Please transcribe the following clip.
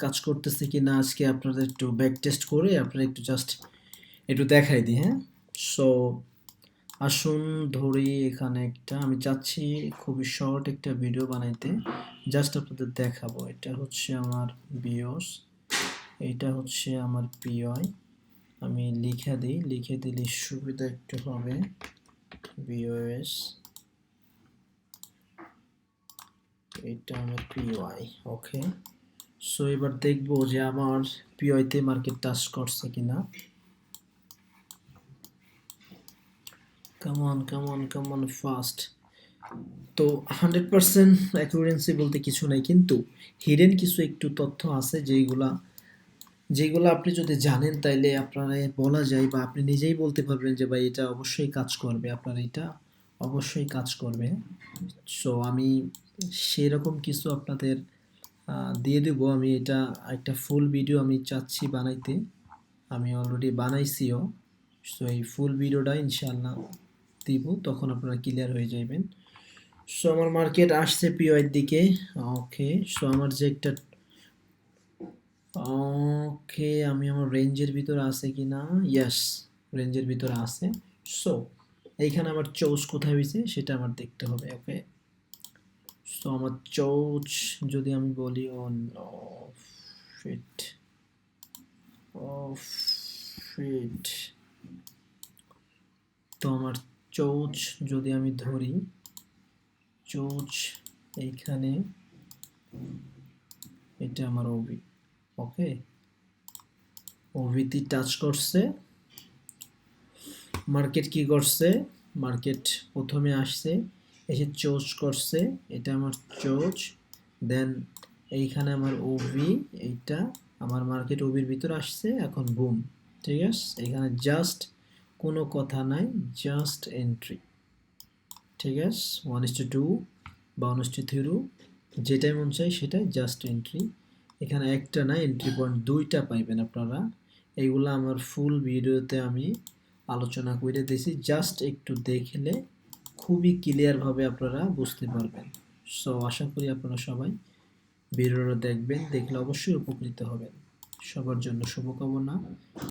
কাজ করতেছে কিনা আজকে আপনাদের একটু ব্যাক টেস্ট করে আপনারা একটু জাস্ট একটু দেখাই দিই, হ্যাঁ? সো আসুন ধরি এখানে একটা আমি চাচ্ছি খুবই শর্ট একটা ভিডিও বানাইতে। জাস্ট আপনাদের দেখাবো। এটা হচ্ছে আমার বিওস, এইটা হচ্ছে আমার পিওয়াই। আমি লিখে দিলে সুবিধা একটু হবে। বিওএস, এটা আমার পিওয়াই। ওকে, সো এবার দেখবো যে আমার পিওয়াইতে মার্কেট টাচ করছে কিনা। Come on fast. তো 100% অ্যাকুরেন্সি বলতে কিছু নাই, কিন্তু হিডেন কিছু একটু তথ্য আছে যেগুলো আপনি যদি জানেন তাইলে আপনারা বলা যায় বা আপনি নিজেই বলতে পারবেন যে ভাই এটা অবশ্যই কাজ করবে, আপনার এটা অবশ্যই কাজ করবে। সো আমি সেরকম কিছু আপনাদের দিয়ে দেব। আমি এটা একটা ফুল ভিডিও আমি চাচ্ছি বানাইতে, আমি অলরেডি বানাইছিও। সো এই ফুল ভিডিওটা ইনশাআল্লাহ দিব, তখন আপনারা ক্লিয়ার হয়ে যাবেন। সো আমার মার্কেট আসছে পিওয়াইয়ের দিকে। ওকে, সো আমার যে একটা ওকে, আমি আমার রেঞ্জের ভিতরে আছে কিনা, ইয়েস, রেঞ্জের ভিতরে আছে। সো এইখানে আমার চৌস কোথায় হয়েছে সেটা আমার দেখতে হবে। ওকে, সো আমার চৌচ যদি আমি বলি ফিট ফিট, তো আমার চৌচ যদি আমি ধরি, চৌচ এইখানে, এটা আমার ওবি। ওকে, ওভিতে টাচ করছে। মার্কেট কি করছে, মার্কেট প্রথমে আসছে, এসে চোজ করছে, এটা আমার চোজ। দেন এইখানে আমার ওভি, এইটা আমার মার্কেট ওভির ভিতরে আসছে। এখন বুম, ঠিক আছে, এখানে জাস্ট কোনো কথা নাই, জাস্ট এন্ট্রি। ঠিক আছে, 1:2 বা 1:3, যেটাই মন চাই সেটাই জাস্ট এন্ট্রি। এখানে একটা না, এন্ট্রি পয়েন্ট দুইটা পাইবেন আপনারা। এইগুলো আমার ফুল ভিডিওতে আমি আলোচনা করে দিয়েছি, জাস্ট একটু দেখলে খুবই ক্লিয়ারভাবে আপনারা বুঝতে পারবেন। সো আশা করি আপনারা সবাই ভিডিওটা দেখবেন, দেখলে অবশ্যই উপকৃত হবেন। সবার জন্য শুভকামনা।